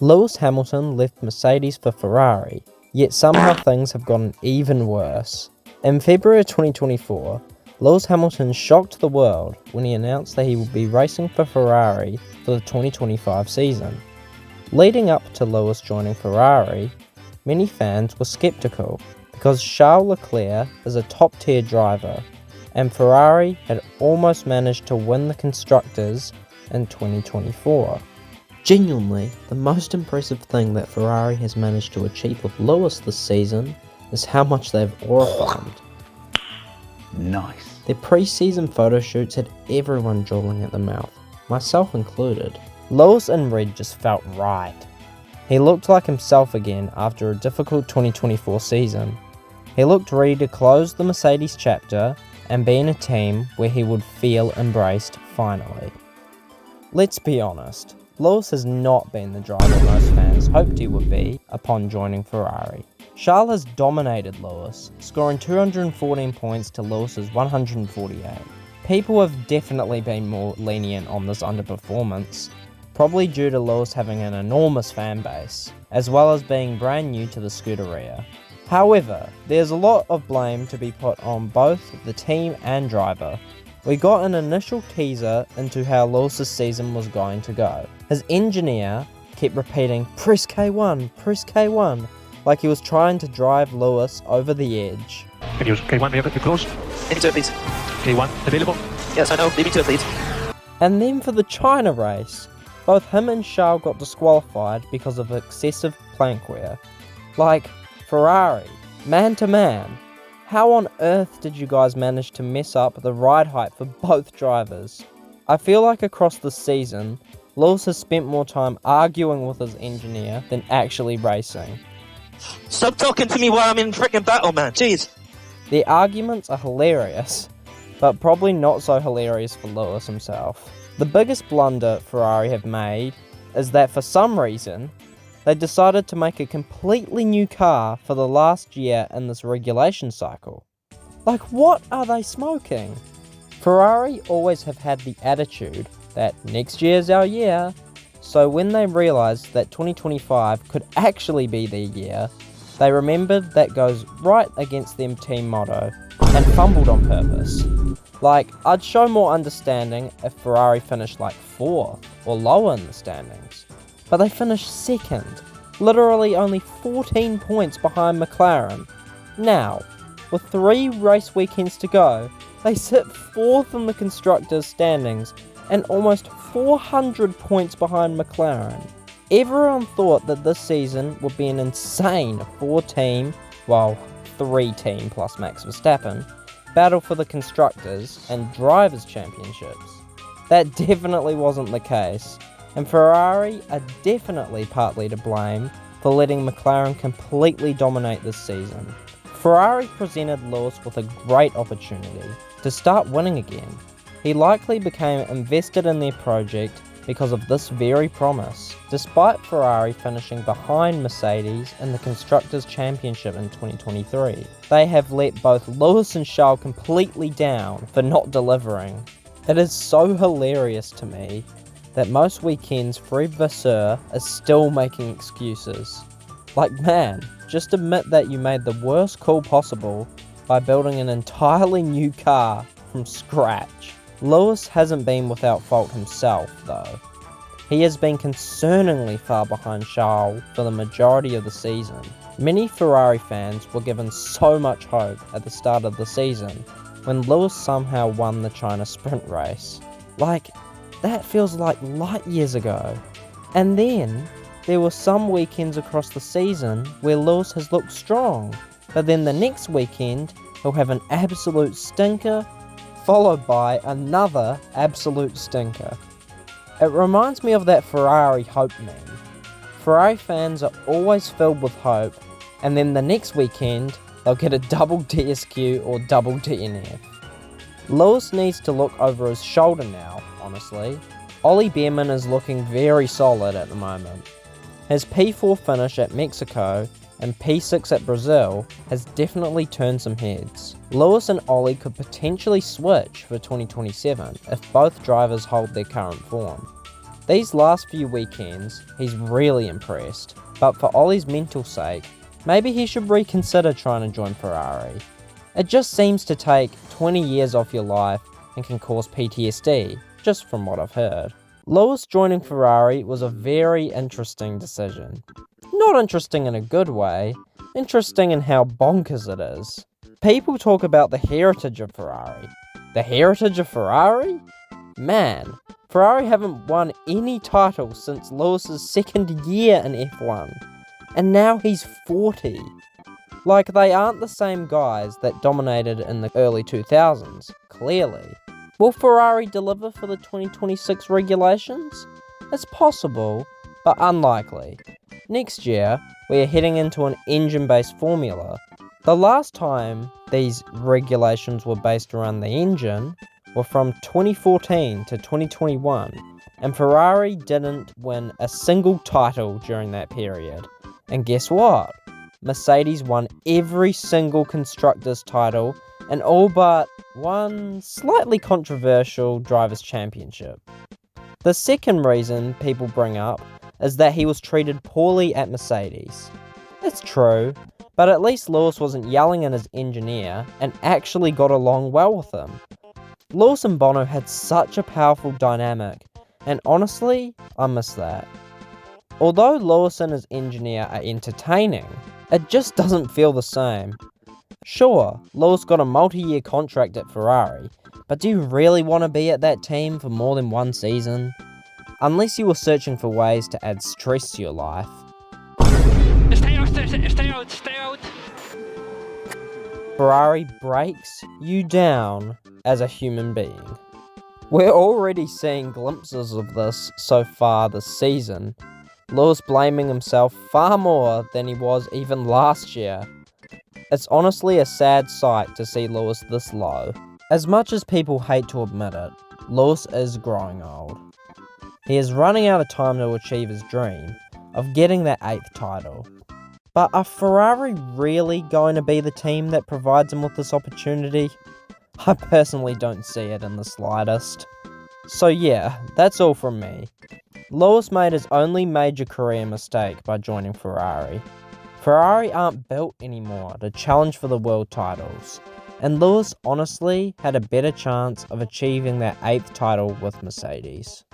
Lewis Hamilton left Mercedes for Ferrari, yet somehow things have gotten even worse. In February 2024, Lewis Hamilton shocked the world when he announced that he would be racing for Ferrari for the 2025 season. Leading up to Lewis joining Ferrari, many fans were skeptical because Charles Leclerc is a top-tier driver and Ferrari had almost managed to win the Constructors in 2024. Genuinely, the most impressive thing that Ferrari has managed to achieve with Lewis this season is how much they've aura-farmed. Nice. Their pre-season photo shoots had everyone drooling at the mouth, myself included. Lewis in red just felt right. He looked like himself again after a difficult 2024 season. He looked ready to close the Mercedes chapter and be in a team where he would feel embraced finally. Let's be honest, Lewis has not been the driver most fans hoped he would be upon joining Ferrari. Charles has dominated Lewis, scoring 214 points to Lewis's 148. People have definitely been more lenient on this underperformance, probably due to Lewis having an enormous fan base, as well as being brand new to the Scuderia. However, there's a lot of blame to be put on both the team and driver. We got an initial teaser into how Lewis's season was going to go. His engineer kept repeating, "Press K1, press K1," like he was trying to drive Lewis over the edge. Can you use K1, may I get you close? Enter, please. K1 available? Yes, I know. Leave me to it, please. And then for the China race, both him and Charles got disqualified because of excessive plank wear. Like, Ferrari, man to man. How on earth did you guys manage to mess up the ride height for both drivers? I feel like across the season, Lewis has spent more time arguing with his engineer than actually racing. Stop talking to me while I'm in freaking battle, man. Jeez. Their arguments are hilarious, but probably not so hilarious for Lewis himself. The biggest blunder Ferrari have made is that for some reason, they decided to make a completely new car for the last year in this regulation cycle. Like, what are they smoking? Ferrari always have had the attitude that next year's our year, so when they realised that 2025 could actually be their year, they remembered that goes right against their team motto and fumbled on purpose. Like, I'd show more understanding if Ferrari finished like 4th or lower in the standings. But they finished 2nd, literally only 14 points behind McLaren. Now, with 3 race weekends to go, they sit 4th in the Constructors' standings and almost 400 points behind McLaren. Everyone thought that this season would be an insane 4-team, well, 3-team plus Max Verstappen, battle for the Constructors and Drivers' Championships. That definitely wasn't the case, and Ferrari are definitely partly to blame for letting McLaren completely dominate this season. Ferrari presented Lewis with a great opportunity to start winning again. He likely became invested in their project because of this very promise, despite Ferrari finishing behind Mercedes in the Constructors' Championship in 2023. They have let both Lewis and Charles completely down for not delivering. It is so hilarious to me that most weekends Fred Vasseur is still making excuses. Like, man, just admit that you made the worst call possible by building an entirely new car from scratch. Lewis hasn't been without fault himself, though. He has been concerningly far behind Charles for the majority of the season. Many Ferrari fans were given so much hope at the start of the season when Lewis somehow won the China sprint race. Like, that feels like light years ago. And then, there were some weekends across the season where Lewis has looked strong, but then the next weekend, he'll have an absolute stinker, followed by another absolute stinker. It reminds me of that Ferrari hope meme. Ferrari fans are always filled with hope, and then the next weekend, they'll get a double DSQ or double DNF. Lewis needs to look over his shoulder now, honestly. Ollie Behrman is looking very solid at the moment. His P4 finish at Mexico and P6 at Brazil has definitely turned some heads. Lewis and Ollie could potentially switch for 2027 if both drivers hold their current form. These last few weekends, he's really impressed, but for Ollie's mental sake, maybe he should reconsider trying to join Ferrari. It just seems to take 20 years off your life and can cause PTSD, just from what I've heard. Lewis joining Ferrari was a very interesting decision. Not interesting in a good way, interesting in how bonkers it is. People talk about the heritage of Ferrari. The heritage of Ferrari? Man, Ferrari haven't won any title since Lewis's second year in F1, and now he's 40. Like, they aren't the same guys that dominated in the early 2000s, clearly. Will Ferrari deliver for the 2026 regulations? It's possible, but unlikely. Next year, we are heading into an engine-based formula. The last time these regulations were based around the engine were from 2014 to 2021, and Ferrari didn't win a single title during that period. And guess what? Mercedes won every single constructors title and all but one slightly controversial drivers' championship. The second reason people bring up is that he was treated poorly at Mercedes. It's true, but at least Lewis wasn't yelling at his engineer and actually got along well with him. Lewis and Bono had such a powerful dynamic, and honestly, I miss that. Although Lewis and his engineer are entertaining, it just doesn't feel the same. Sure, Lewis got a multi-year contract at Ferrari, but do you really want to be at that team for more than one season? Unless you were searching for ways to add stress to your life. Stay out. Ferrari breaks you down as a human being. We're already seeing glimpses of this so far this season. Lewis blaming himself far more than he was even last year. It's honestly a sad sight to see Lewis this low. As much as people hate to admit it, Lewis is growing old. He is running out of time to achieve his dream of getting that 8th title. But are Ferrari really going to be the team that provides him with this opportunity? I personally don't see it in the slightest. So yeah, that's all from me. Lewis made his only major career mistake by joining Ferrari. Ferrari aren't built anymore to challenge for the world titles, and Lewis honestly had a better chance of achieving that 8th title with Mercedes.